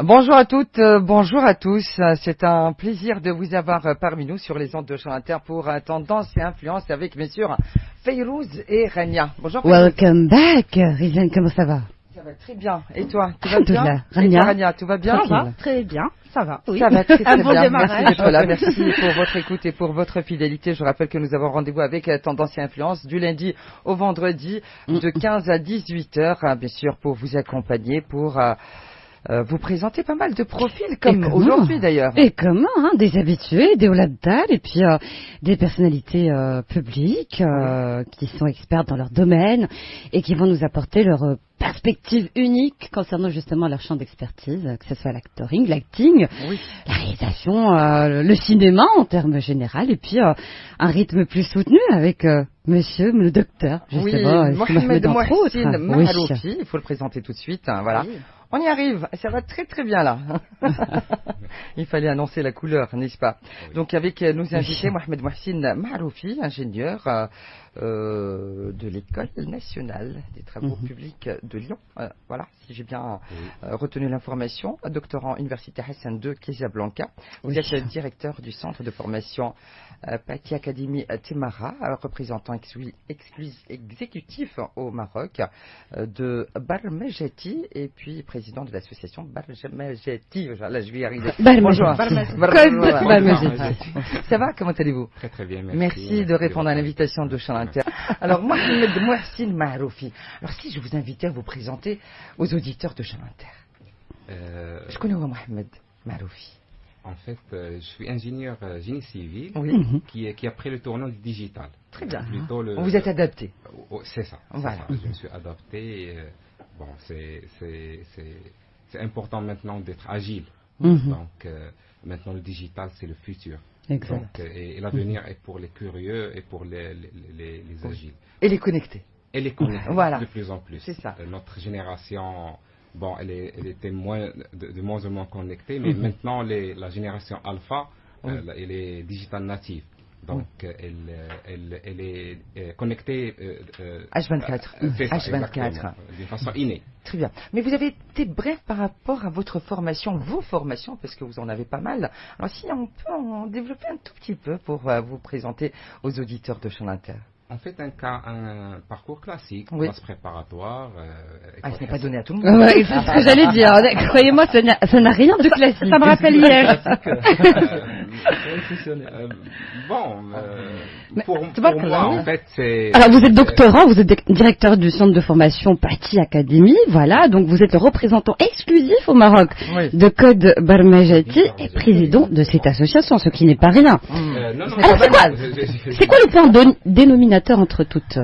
Bonjour à toutes, bonjour à tous. C'est un plaisir de vous avoir parmi nous sur les ondes de Champ Inter pour Tendance et Influence avec bien sûr Fayrouz et Rania. Bonjour Fayrouz. Welcome back, Rizan, comment ça va? Ça va très bien. Et toi, tu vas bien? Rania. Et toi, Rania, tout va bien? Ça va très bien, ça va. Oui. Ça va très Un bon bien. démarrage. Merci d'être là. Merci pour votre écoute et pour votre fidélité. Je rappelle que nous avons rendez-vous avec Tendance et Influence du lundi au vendredi de 15 à 18 heures, bien sûr, pour vous accompagner, pour vous présenter pas mal de profils, comme aujourd'hui d'ailleurs. Et comment, hein, des habitués, des Oladal, et puis des personnalités publiques qui sont expertes dans leur domaine et qui vont nous apporter leur perspective unique concernant justement leur champ d'expertise, que ce soit l'acting, la réalisation, le cinéma en termes généraux, et puis un rythme plus soutenu avec monsieur le docteur, justement, Mohamed Mouhsine Maharoufi, il faut le présenter tout de suite, hein, voilà. Oui. On y arrive, ça va très très bien là. Il fallait annoncer la couleur, n'est-ce pas? Donc avec nos invités, Mohamed Mouhsine Maharoufi, ingénieur de l'École nationale des travaux publics de Lyon. Voilà, si j'ai bien retenu l'information. Doctorant Université Hassan II, Casablanca. Vous êtes directeur du centre de formation Pati Academy Temara, représentant exécutif au Maroc de Barmejati et puis président de l'association Barmejati. Là, je vais y arriver. Bonjour. Ça va? Comment allez-vous? Très très bien, merci de répondre à l'invitation de Champ Inter. Alors, Mohamed Mouhsine Maharoufi. Alors, si je vous invitais à vous présenter aux auditeurs de Champ Inter. Je connais Mohamed Maharoufi. En fait, je suis ingénieur génie civil qui a pris le tournant du digital. Très bien. Vous êtes adapté. C'est ça. Voilà. Ça. Je me suis adapté. Bon, c'est important maintenant d'être agile. Donc, maintenant, le digital, c'est le futur. Exact. Donc, et l'avenir est pour les curieux et pour les agiles. Et les connectés. Et les connectés, voilà. De plus en plus. C'est ça. Notre génération, bon, elle était de moins en moins connectée, mais maintenant, la génération alpha, elle est digital native. Donc, elle est connectée H24. H24. D'une façon innée. Très bien. Mais vous avez été bref par rapport à votre formation, vos formations, parce que vous en avez pas mal. Alors, si on peut en développer un tout petit peu pour vous présenter aux auditeurs de Champ Inter. En fait, un parcours classique, classe préparatoire. Ce n'est pas donné à tout le monde. C'est ce que j'allais dire. Croyez-moi, ça n'a rien de classique. Ça me rappelle hier. Pour moi, en fait, c'est... Alors, vous êtes doctorant, vous êtes directeur du centre de formation Pati Academy, voilà, donc vous êtes le représentant exclusif au Maroc de Code Barmejati et président de cette association, ce qui n'est pas rien. C'est quoi le point dénominateur entre toutes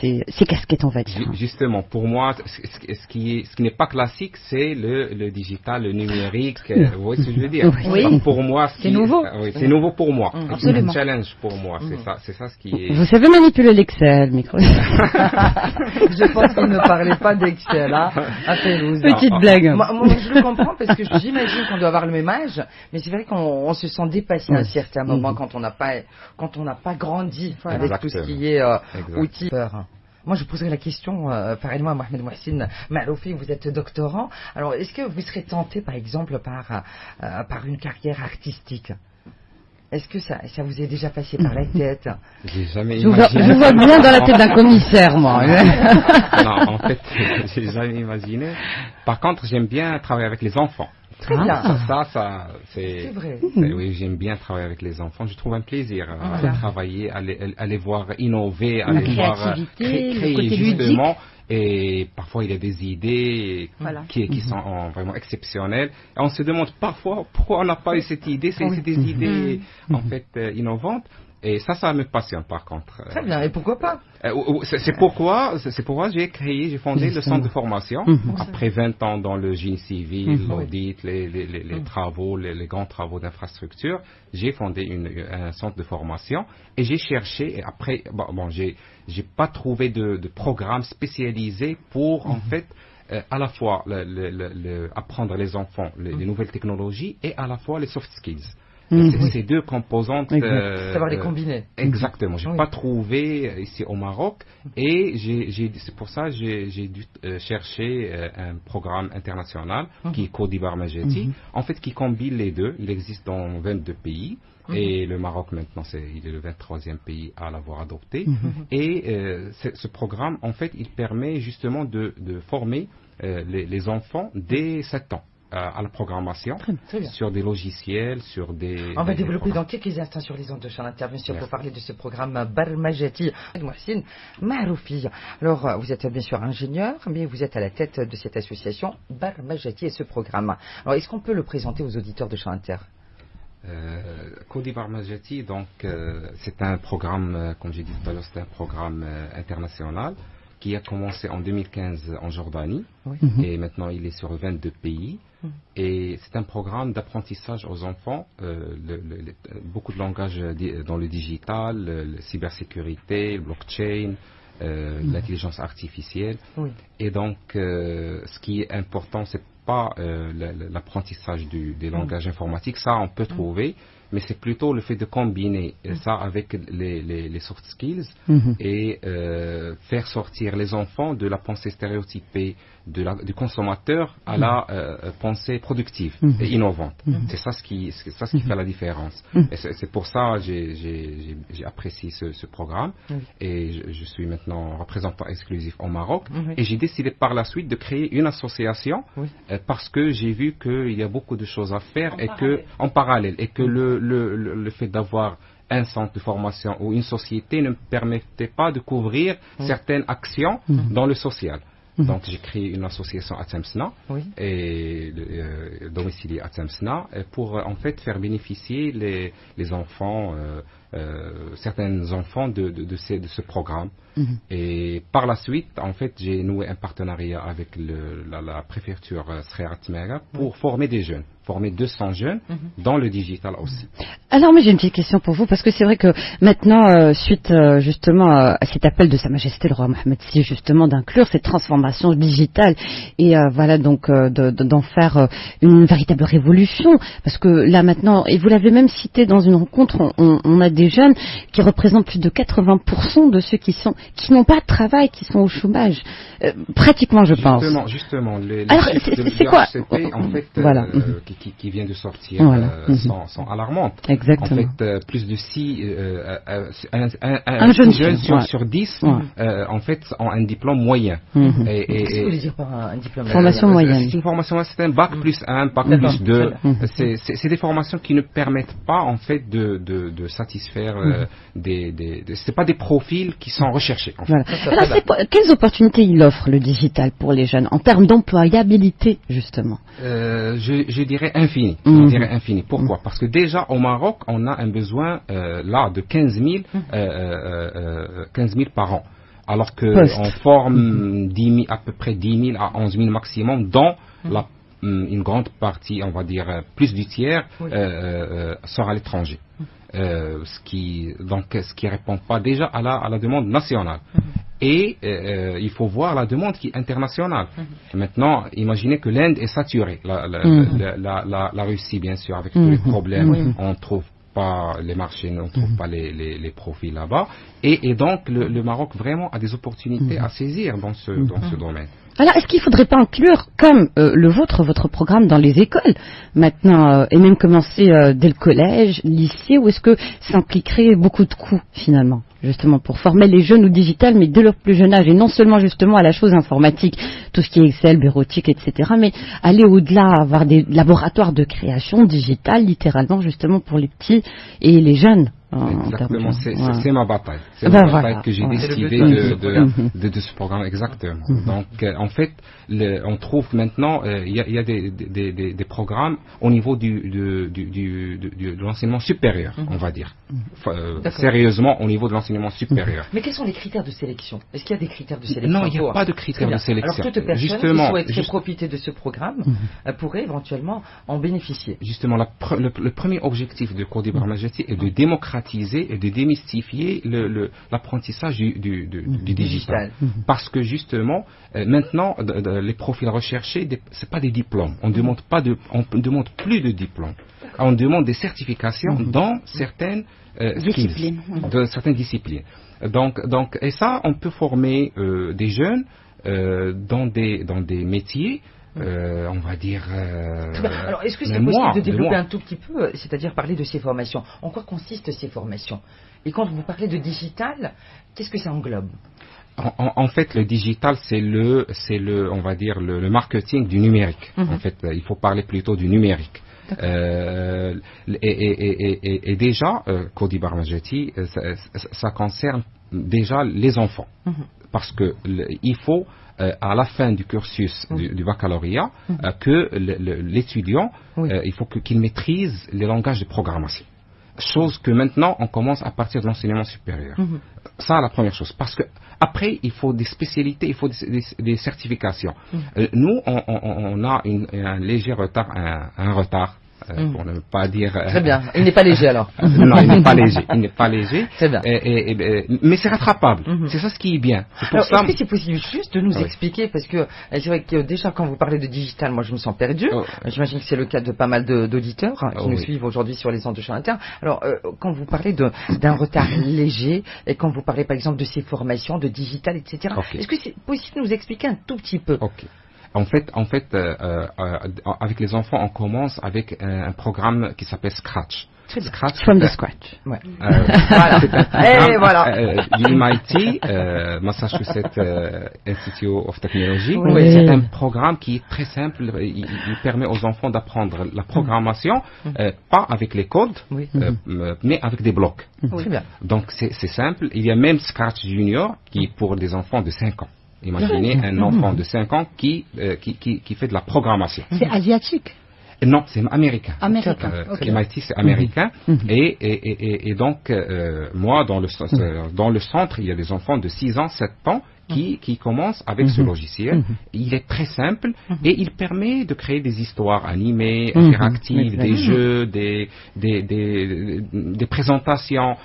ces casquettes, on va dire? Justement, pour moi, ce qui n'est pas classique, c'est le digital, le numérique. Vous voyez ce que je veux dire? Oui. Pour moi, c'est nouveau. C'est nouveau pour moi. C'est un challenge pour moi. C'est ça ce qui est. Vous savez manipuler l'Excel, micro. Je pense qu'il ne parlait pas d'Excel, hein. Petite blague. Moi, je le comprends parce que j'imagine qu'on doit avoir le même âge, mais c'est vrai qu'on se sent dépassé à un certain moment quand on n'a pas grandi avec tout ce qui est outils. Moi, je poserais la question, pareillement à Mohamed Mouhsine Maharoufi, vous êtes doctorant. Alors, est-ce que vous serez tenté, par exemple, par une carrière artistique? Est-ce que ça vous est déjà passé par la tête? J'ai jamais imaginé. Je vous vois bien dans la tête d'un commissaire, moi. Non, en fait, j'ai jamais imaginé. Par contre, j'aime bien travailler avec les enfants. Très bien. C'est vrai. Oui, j'aime bien travailler avec les enfants. Je trouve un plaisir à travailler, à les voir innover, à les voir créer justement. Et parfois, il y a des idées qui sont vraiment exceptionnelles. Et on se demande parfois pourquoi on n'a pas eu cette idée. C'est des idées en fait innovantes. Et ça me passionne par contre. Très bien, et pourquoi pas? C'est pourquoi j'ai fondé le centre de formation. Après 20 ans dans le génie civil, l'audit, les travaux, les grands travaux d'infrastructure, j'ai fondé un centre de formation et j'ai cherché, et après, j'ai pas trouvé de programme spécialisé pour en fait à la fois apprendre les enfants les nouvelles technologies et à la fois les soft skills. Ces deux composantes. Savoir les combiner. Exactement. J'ai pas trouvé ici au Maroc et c'est pour ça j'ai dû chercher un programme international qui est Codir Barmajeti, en fait qui combine les deux. Il existe dans 22 pays. Et le Maroc maintenant, il est le 23e pays à l'avoir adopté. Et ce programme, en fait, il permet justement de former les enfants dès 7 ans à la programmation, sur des logiciels, sur des... On va développer dans quelques instants sur les ondes de Chant Inter, bien sûr, pour parler de ce programme Barmajeti. Mohsin Maroufi. Alors, vous êtes bien sûr ingénieur, mais vous êtes à la tête de cette association Barmajeti et ce programme. Alors, est-ce qu'on peut le présenter aux auditeurs de Chant Inter? Codir Barmajeti, donc, c'est un programme, comme j'ai dit tout à l'heure, c'est un programme international qui a commencé en 2015 en Jordanie et maintenant il est sur 22 pays. Et c'est un programme d'apprentissage aux enfants, beaucoup de langages dans le digital, la cybersécurité, le blockchain, l'intelligence artificielle. Et donc, ce qui est important, c'est pas l'apprentissage des langages informatiques, ça on peut trouver, mais c'est plutôt le fait de combiner ça avec les soft skills et faire sortir les enfants de la pensée stéréotypée du consommateur à la pensée productive et innovante. C'est ça ce qui fait la différence. Et c'est pour ça que j'ai apprécié ce programme et je suis maintenant représentant exclusif au Maroc et j'ai décidé par la suite de créer une association parce que j'ai vu qu'il y a beaucoup de choses à faire en parallèle et que le fait d'avoir un centre de formation ou une société ne me permettait pas de couvrir certaines actions dans le social. Donc j'ai créé une association à Tlemcena et domiciliée à Tlemcena pour en fait faire bénéficier les enfants, certains enfants de ce programme. Et par la suite, en fait, j'ai noué un partenariat avec la préfecture Srerat Mera pour former des jeunes, former 200 jeunes dans le digital aussi. Alors, mais j'ai une petite question pour vous, parce que c'est vrai que maintenant, suite justement à cet appel de Sa Majesté le Roi Mohammed VI, justement d'inclure cette transformation digitale et voilà donc d'en faire une véritable révolution, parce que là maintenant, et vous l'avez même cité dans une rencontre, on a des jeunes qui représentent plus de 80% de ceux qui n'ont pas de travail, qui sont au chômage, pratiquement, je pense. Justement, les alors, chiffres c'est quoi en fait, voilà. qui vient de sortir sont alarmantes. Exactement. En fait, plus de 6 un jeune sur 10 en fait ont un diplôme moyen. Qu'est-ce que vous voulez dire par un diplôme formation moyenne? C'est une formation, c'est un bac plus 1, bac plus 2. C'est des formations qui ne permettent pas en fait de satisfaire c'est pas des profils qui sont recherchés. En fait. Voilà. Alors, quelles opportunités il offre le digital pour les jeunes en termes d'employabilité justement? Je dirais infini. Je dirais infini. Pourquoi? Parce que déjà au Maroc, on a un besoin là de 15 000 par an. Alors qu'on forme à peu près 10 000 à 11 000 maximum, dont une grande partie, on va dire plus du tiers, sort à l'étranger. Ce qui répond pas déjà à la demande nationale. Et il faut voir la demande qui est internationale. Maintenant, imaginez que l'Inde est saturée, la Russie bien sûr, avec tous les problèmes, on trouve pas les marchés, on ne trouve pas les profits là-bas, et donc le Maroc vraiment a des opportunités à saisir dans ce domaine. Alors, est-ce qu'il ne faudrait pas inclure, comme votre programme dans les écoles, maintenant, et même commencer dès le collège, lycée, ou est-ce que ça impliquerait beaucoup de coûts, finalement, justement, pour former les jeunes au digital, mais dès leur plus jeune âge, et non seulement, justement, à la chose informatique, tout ce qui est Excel, bureautique, etc., mais aller au-delà, avoir des laboratoires de création digitale, littéralement, justement, pour les petits et les jeunes. Exactement, c'est ma bataille. C'est ma bataille que j'ai décidé de ce programme, exactement. Donc, en fait, on trouve maintenant, il y a des programmes au niveau de l'enseignement supérieur, on va dire. Sérieusement, au niveau de l'enseignement supérieur. Mais quels sont les critères de sélection? Est-ce qu'il y a des critères de sélection? Non, il n'y a pas de critères de sélection. Alors, toute personne qui souhaiterait profiter de ce programme pourrait éventuellement en bénéficier. Justement, le premier objectif de Codir Barmajeti est de démocratiser et de démystifier l'apprentissage du digital. Parce que justement, maintenant, les profils recherchés, c'est pas des diplômes. On ne demande plus de diplômes. on demande des certifications dans certaines disciplines. De certaines disciplines. Donc, et ça, on peut former des jeunes dans des métiers. On va dire. Alors, est-ce que c'est possible de développer un tout petit peu, c'est-à-dire parler de ces formations? En quoi consistent ces formations? Et quand vous parlez de digital, qu'est-ce que ça englobe? En fait, le digital, c'est on va dire, le marketing du numérique. En fait, il faut parler plutôt du numérique. Et déjà, Cody Barmageti, ça concerne déjà les enfants. Parce que il faut, à la fin du cursus du baccalauréat, que l'étudiant, il faut qu'il maîtrise les langages de programmation. Chose que maintenant, on commence à partir de l'enseignement supérieur. Ça, la première chose. Parce que après, il faut des spécialités, il faut des certifications. Nous, on a un léger retard, un retard. Pour ne pas dire. Très bien. Il n'est pas léger alors. Non, il n'est pas léger. Il n'est pas léger. Très bien. Mais c'est rattrapable. C'est ça ce qui est bien. Alors, est-ce que c'est possible juste de nous expliquer, parce que c'est vrai que déjà quand vous parlez de digital, moi je me sens perdu. J'imagine que c'est le cas de pas mal d'auditeurs qui nous suivent aujourd'hui sur les ondes de Choc Inter. Alors, quand vous parlez d'un retard léger et quand vous parlez par exemple de ces formations de digital, etc. Est-ce que c'est possible de nous expliquer un tout petit peu? En fait, avec les enfants, on commence avec un programme qui s'appelle Scratch. Scratch from the scratch. Ouais. Voilà. Du MIT, Massachusetts Institute of Technology. Oui. C'est un programme qui est très simple. Il permet aux enfants d'apprendre la programmation, pas avec les codes, mais avec des blocs. Très bien. Donc c'est simple. Il y a même Scratch Junior qui est pour des enfants de 5 ans. Imaginez un enfant de 5 ans qui fait de la programmation. C'est asiatique? Non, c'est américain. MIT, c'est américain. Et donc, moi, dans le centre, il y a des enfants de 6 ans, 7 ans qui commencent avec ce logiciel. Il est très simple et il permet de créer des histoires animées, interactives, des jeux, des présentations.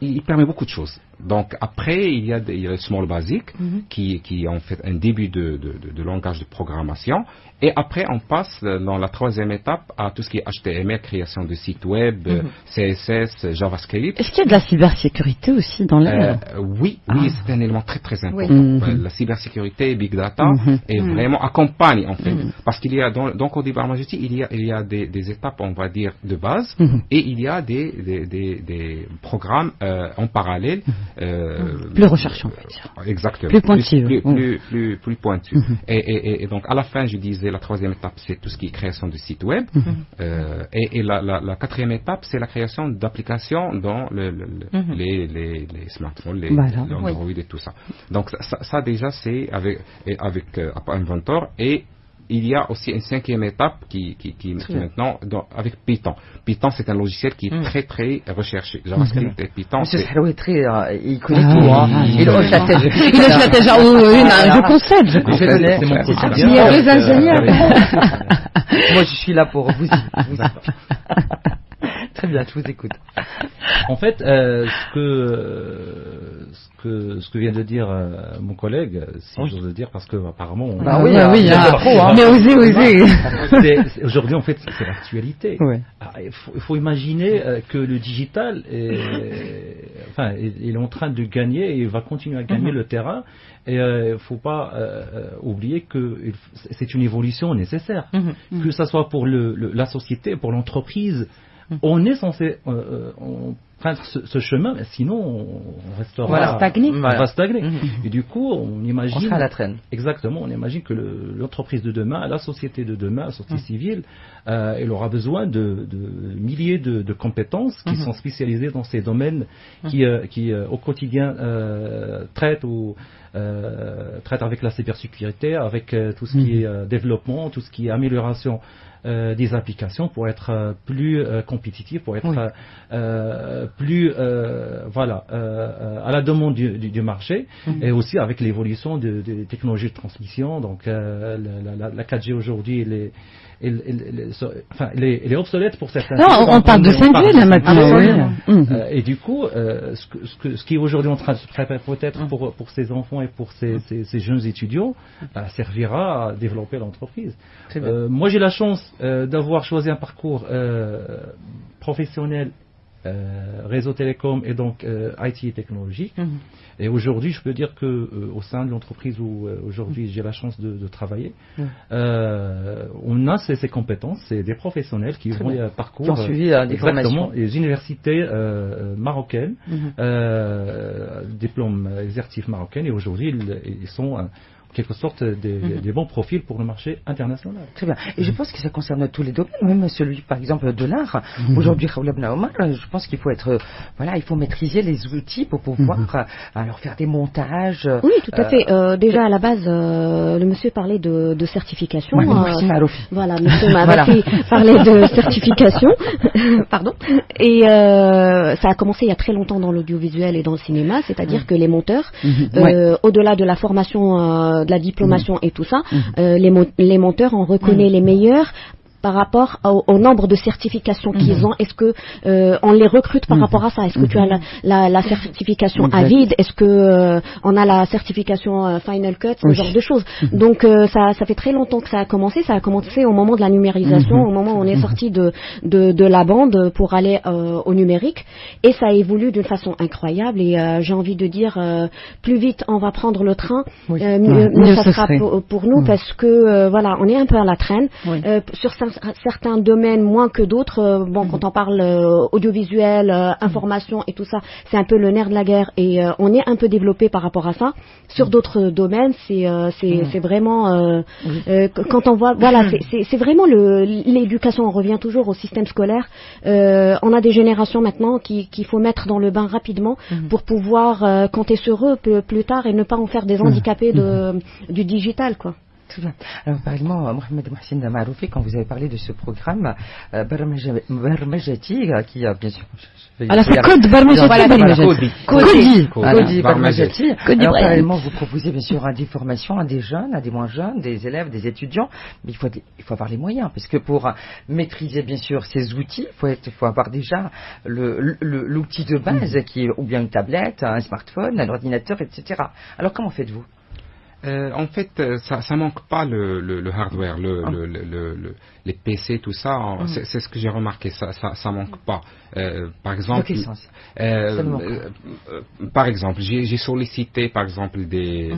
Il permet beaucoup de choses. Donc après, il y a le Small Basic qui en fait un début de langage de programmation. Et après, on passe dans la troisième étape à tout ce qui est HTML, création de sites web, CSS, JavaScript. Est-ce qu'il y a de la cybersécurité aussi dans l'air? Oui, c'est un élément très très important. La cybersécurité, Big Data, et vraiment accompagne en fait. Parce qu'il y a dans Cody Barmageti, il y a des étapes, on va dire, de base, et il y a des programmes en parallèle. Plus recherchés, on peut dire. Exactement. Plus pointus. Plus pointus. Et donc, à la fin, je disais, la troisième étape, c'est tout ce qui est création de sites web. Et la quatrième étape, c'est la création d'applications dans les smartphones, les Android et tout ça. Donc, ça déjà, c'est avec Inventor. Et il y a aussi une cinquième étape qui maintenant avec Python. Python, c'est un logiciel qui est très très recherché. JavaScript et Python. Monsieur Salou est très, il connaît tout. Il hoche la tête. Il hoche la tête. Je concède. Je connais. C'est mon quotidien. Il y a deux ingénieurs. Moi, je suis là pour vous. Très bien, je vous écoute. En fait, ce que vient de dire mon collègue, si j'ose le dire, parce que apparemment, mais osez. Aujourd'hui, en fait, c'est l'actualité. Il faut imaginer que le digital il est en train de gagner et va continuer à gagner le terrain. Et il ne faut pas oublier que c'est une évolution nécessaire, que ce soit pour la société, pour l'entreprise. On est censé prendre ce chemin, mais sinon on restera. On va stagner. On va stagner. Et du coup, on imagine. On sera à la traîne. Exactement. On imagine que l'entreprise de demain, la société de demain, la société civile, elle aura besoin de milliers de compétences qui sont spécialisées dans ces domaines qui au quotidien traitent avec la cybersécurité, avec tout ce qui est développement, tout ce qui est amélioration des applications pour être plus compétitif, pour être plus à la demande du marché, et aussi avec l'évolution des technologies de transmission. Donc la 4G aujourd'hui, elle est obsolète pour certains. Non, on parle de 5G là maintenant. Et du coup, ce qui est aujourd'hui en train de se préparer peut-être pour ces enfants et pour ces jeunes étudiants, servira à développer l'entreprise. Moi, j'ai la chance d'avoir choisi un parcours professionnel, réseau télécom et donc IT et technologie. Et aujourd'hui, je peux dire que au sein de l'entreprise où aujourd'hui j'ai la chance de travailler, on a ces compétences, c'est des professionnels qui vont parcours qui ont suivi des formations. Les universités marocaines, diplôme exercice marocain, et aujourd'hui ils sont en quelque sorte des bons profils pour le marché international. Très bien. Et je pense que ça concerne tous les domaines, même celui, par exemple, de l'art. Aujourd'hui, Khawla Ben Omar, je pense qu'il faut être, il faut maîtriser les outils pour pouvoir alors faire des montages. Oui, tout à fait. Déjà, à la base, le monsieur parlait de certification. Voilà, monsieur Mahabafi parlait de certification. Pardon. Et ça a commencé il y a très longtemps dans l'audiovisuel et dans le cinéma, c'est-à-dire que les monteurs, au-delà de la formation de la diplomation et tout ça, les monteurs, on reconnaît les meilleurs par rapport au nombre de certifications qu'ils ont. Est-ce que on les recrute par rapport à ça? Est-ce que tu as la certification AVID? Est-ce que on a la certification Final Cut, ce genre de choses? Donc ça fait très longtemps que ça a commencé. Ça a commencé au moment de la numérisation, au moment où on est sorti de la bande pour aller au numérique, et ça évolue d'une façon incroyable. Et j'ai envie de dire, plus vite on va prendre le train, mieux ça sera pour nous, parce que on est un peu à la traîne. Sur certains domaines moins que d'autres. Quand on parle audiovisuel, information et tout ça, c'est un peu le nerf de la guerre, et on est un peu développé par rapport à ça. Sur d'autres domaines, c'est vraiment quand on voit, c'est vraiment l'éducation. On revient toujours au système scolaire. On a des générations maintenant qu'il faut mettre dans le bain rapidement pour pouvoir compter sur eux plus tard et ne pas en faire des handicapés du digital, quoi. Très bien. Alors, parallèlement, Mohamed Mohsin Maharoufi, quand vous avez parlé de ce programme, Barmajati, qui a bien sûr. Alors, c'est Code Barmajati. Code Barmajati. Alors, parallèlement, vous proposez bien sûr des formations à des jeunes, à des moins jeunes, des élèves, des étudiants, mais il faut avoir les moyens, parce que pour maîtriser bien sûr ces outils, il faut avoir déjà l'outil de base, qui est ou bien une tablette, un smartphone, un ordinateur, etc. Alors, comment faites-vous? En fait, ça manque pas le hardware, les PC, tout ça. C'est ce que j'ai remarqué. Ça manque pas. Par exemple, j'ai sollicité par exemple des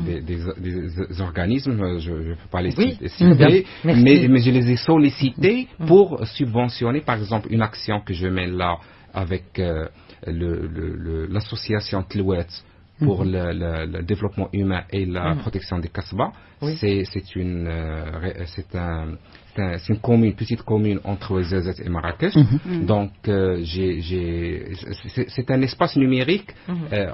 organismes. Je ne peux pas les citer, mais je les ai sollicités pour subventionner par exemple une action que je mène là avec l'association Tlouet pour le développement humain et la protection des Kasbah. C'est une commune, petite commune entre Zazet et Marrakech. Donc c'est un espace numérique,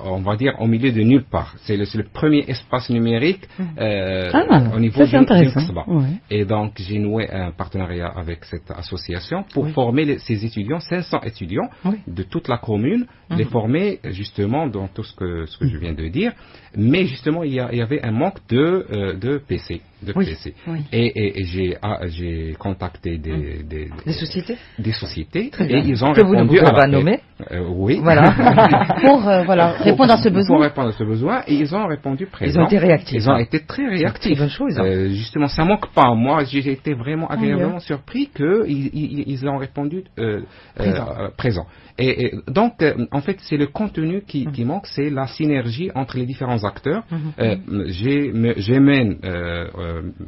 on va dire au milieu de nulle part. C'est le premier espace numérique au niveau d'une Kasbah. Et donc j'ai noué un partenariat avec cette association pour former ces étudiants, 500 étudiants de toute la commune, les former justement dans tout ce que je viens de dire. Mais justement il y avait un manque de PC. Et j'ai contacté des sociétés et ils ont répondu à l'appel. Pour répondre à ce besoin. Pour répondre à ce besoin, et ils ont répondu présent. Ils ont été réactifs. Ils ont été très réactifs. Bonne chose. Justement, ça manque pas. Moi, j'ai été vraiment agréablement surpris qu'ils ont répondu présent. Et donc, en fait, c'est le contenu qui manque, c'est la synergie entre les différents acteurs. J'mène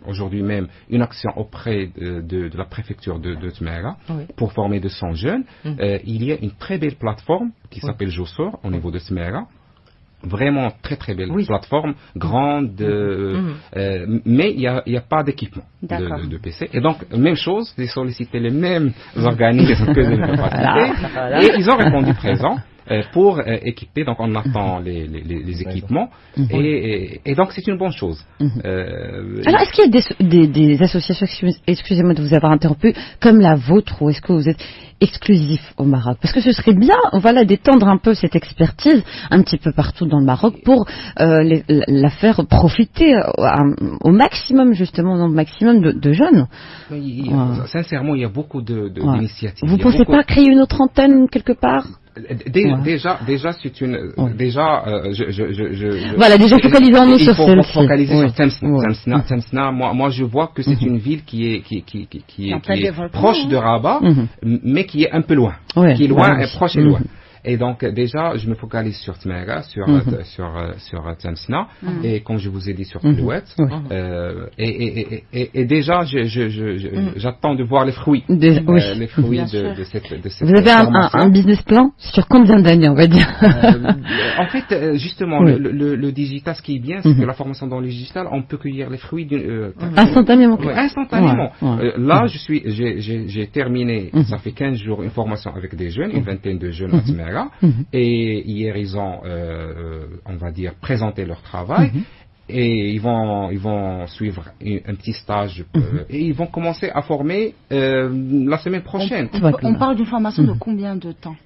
aujourd'hui même une action auprès de la préfecture de Tmera pour former 200 jeunes. Il y a une très belle plateforme qui s'appelle Jossor au niveau de Tmera. Vraiment très très belle plateforme, grande, mais il n'y a pas d'équipement de PC. Et donc, même chose, j'ai sollicité les mêmes organismes que je ne peux pas citer, et ils ont répondu présent. pour équiper. Donc on attend les équipements et donc c'est une bonne chose. Alors est-ce qu'il y a des associations, excusez-moi de vous avoir interrompu, comme la vôtre, ou est-ce que vous êtes exclusif au Maroc? Parce que ce serait bien, voilà, d'étendre un peu cette expertise un petit peu partout dans le Maroc pour la faire profiter au maximum, justement, au maximum de jeunes. Sincèrement, il y a beaucoup d'initiatives. Vous ne pensez pas créer une autre antenne quelque part? Déjà, c'est une. Déjà, voilà, déjà focalisons-nous sur celle-ci. Il faut focaliser sur Temsna. Moi, je vois que c'est une ville qui est proche de Rabat, mais qui est un peu loin. Qui est loin, proche et loin. Et donc déjà, je me focalise sur Tmera, sur Temsna, et comme je vous ai dit sur Tlouet. Et déjà, j'attends de voir les fruits. Les fruits de cette Vous avez un business plan sur combien d'années, on va dire? En fait, justement, le digital, ce qui est bien, c'est que la formation dans le digital, on peut cueillir les fruits instantanément. Instantanément. Là, j'ai terminé, ça fait 15 jours, une formation avec des jeunes, une vingtaine de jeunes à Tmera. Et hier, ils ont, on va dire, présenté leur travail. Et ils vont suivre un petit stage et ils vont commencer à former la semaine prochaine. On parle d'une formation de combien de temps?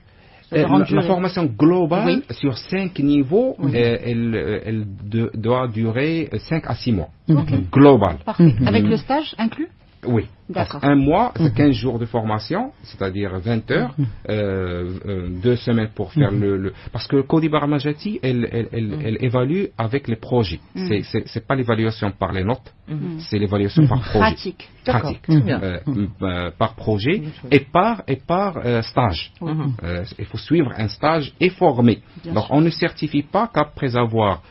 La formation globale sur 5 niveaux, elle doit durer 5 à 2 mois. Global. Parfait. Avec le stage inclus? Oui. D'accord. Un mois, c'est 15 jours de formation, c'est-à-dire 20 heures, 2 semaines pour faire parce que Kodi Barmajati, elle évalue avec les projets. C'est pas l'évaluation par les notes, c'est l'évaluation par projet. Pratique. Par projet et par stage. Il faut suivre un stage et former. Donc on ne certifie pas qu'après avoir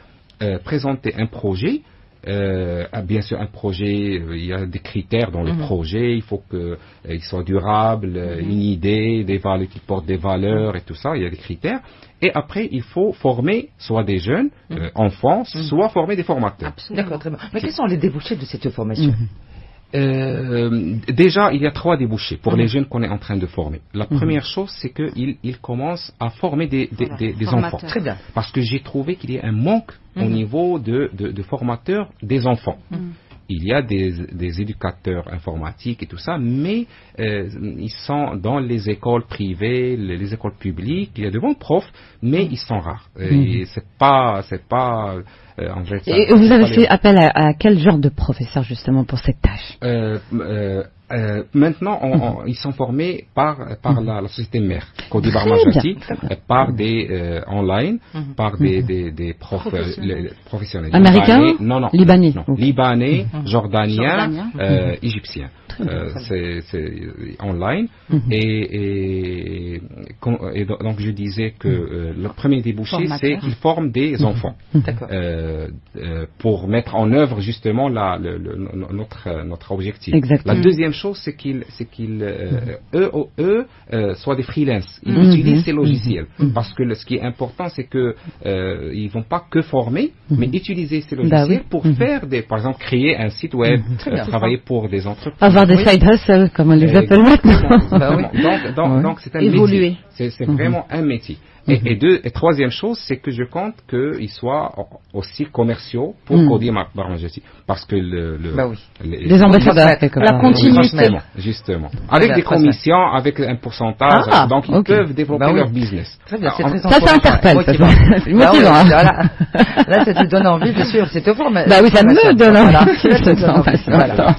présenté un projet. Bien sûr, un projet, il y a des critères dans le projet, il faut qu'il soit durable, une idée, des valeurs qui portent des valeurs et tout ça, il y a des critères. Et après, il faut former soit des jeunes, enfants, soit former des formateurs. D'accord, très bien. Mais quels sont les débouchés de cette formation? Déjà, il y a 3 débouchés pour les jeunes qu'on est en train de former. La première chose, c'est qu'ils commencent à former des enfants. Très bien. Parce que j'ai trouvé qu'il y a un manque au niveau de formateurs des enfants. Il y a des éducateurs informatiques et tout ça, mais ils sont dans les écoles privées, les écoles publiques. Il y a de bons profs, mais ils sont rares. Et c'est pas en fait. Et vous avez fait appel à quel genre de professeur justement pour cette tâche? Maintenant, ils sont formés par la société mère, Kodi Barmajati, par des online, par des professionnels. Américains? Non. Libanais? Non. Libanais, Jordaniens, Égyptiens. C'est online. Et donc je disais que le premier débouché, c'est qu'ils forment des enfants pour mettre en œuvre justement notre objectif. Exactement. La deuxième chose, c'est qu'ils eux soient des freelances. Ils utilisent ces logiciels. Parce que ce qui est important, c'est que ils vont pas que former, mais utiliser ces logiciels pour faire par exemple, créer un site web, travailler pour des entreprises. Avoir des side hustles, comme on les appelle maintenant. Donc c'est un métier. C'est vraiment un métier. Et troisième chose, c'est que je compte qu'ils soient aussi commerciaux pour Kodi Barmajati. Parce que les ambassadeurs, la continuité. Justement. Avec des commissions, avec un pourcentage, donc ils peuvent développer leur business. Très bien, c'est très ça interpelle. Là, ça te donne envie de suivre cette formation. Bah oui, ça me donne envie. Voilà.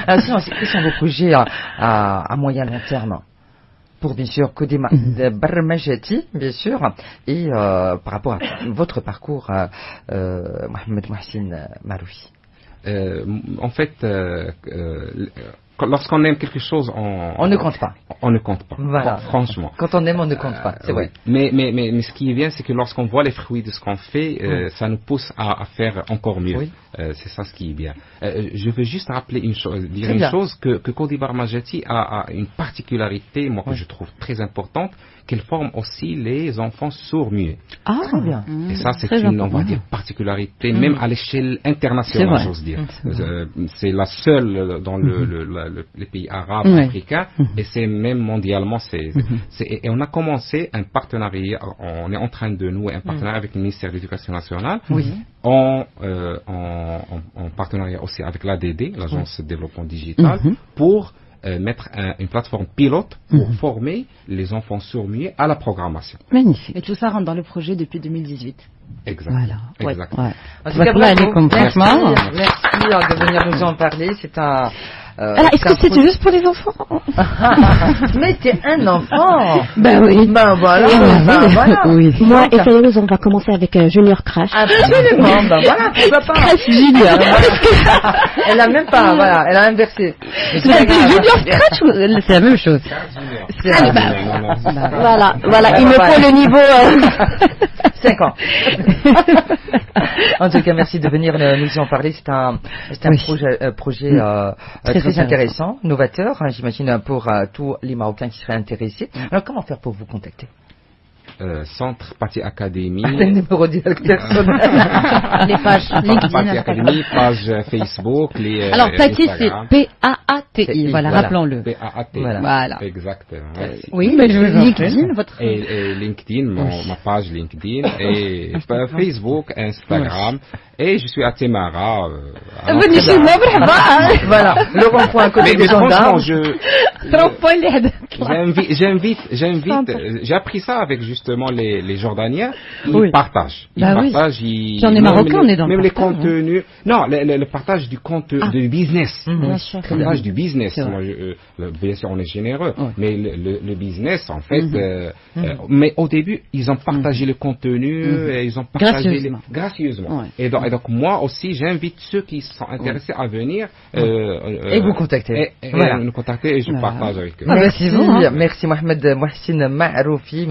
Alors, sinon, quels sont vos projets à moyen long terme? Pour bien sûr Kodi Barmajati, bien sûr, et par rapport à votre parcours, Mohamed Mohsin Maroufi. En fait, lorsqu'on aime quelque chose, on ne compte pas. On ne compte pas. Voilà. Franchement. Quand on aime, on ne compte pas. C'est vrai. Mais ce qui est bien, c'est que lorsqu'on voit les fruits de ce qu'on fait, ça nous pousse à faire encore mieux. Oui. C'est ça ce qui est bien. Je veux juste rappeler une chose que Kodi Barmajati a une particularité, moi que je trouve très importante, qu'elle forme aussi les enfants sourds-muets. Ah, très bien. Et ça, c'est une, on va dire, particularité, même à l'échelle internationale, j'ose dire. C'est la seule dans les pays arabes, africains, et c'est même mondialement. Et on a commencé un partenariat, on est en train de nouer un partenariat avec le ministère de l'Éducation nationale, en partenariat aussi avec l'ADD, l'Agence de développement digital, pour mettre une plateforme pilote pour former les enfants sourds-muets à la programmation. Magnifique. Et tout ça rentre dans le projet depuis 2018. Exact. Voilà. Exact. Ouais. En tout cas, merci de venir nous en parler. C'est un. Alors, est-ce que c'est juste pour les enfants? Mais t'es un enfant. Ben oui. Ben voilà. Oui. Moi et Fayrouz, on va commencer avec un junior crash. Absolument. Ben voilà, pourquoi pas. Crash junior. Elle a même pas, voilà, elle a inversé. Junior crash, c'est la même chose. Voilà, il me faut le niveau 5 ans. En tout cas, merci de venir nous en parler. C'est un projet très intéressant, novateur, j'imagine, pour tous les Marocains qui seraient intéressés. Alors, comment faire pour vous contacter? Centre Pathé Academy. Le numéro direct personnel. Les pages LinkedIn. Pathé Academy, page Facebook, les. Alors, Pathé, c'est P-A-A-T-I. Voilà, rappelons-le. P-A-A-T-I. Voilà. Exactement. Merci. Oui, mais je vous LinkedIn, votre. Et LinkedIn, ma page LinkedIn, et Facebook, Instagram. Et je suis à Temara. Venez chez moi, voilà. Le rond-point à côté des gendarmes. J'invite, j'ai appris ça avec justement les Jordaniens. Ils partagent. Ils partagent. Puis on est Marocains, on est dans même les contenus. Non, le partage du contenu, du business. Le partage du business. Bien sûr, on est généreux. Mais le business, en fait, mais au début, ils ont partagé le contenu, et ils ont partagé gracieusement. Et donc, moi aussi, j'invite ceux qui sont intéressés à venir. Et vous contacter. Et nous contacter et je partage avec eux. Merci Mohamed Mohsin Maaroufi.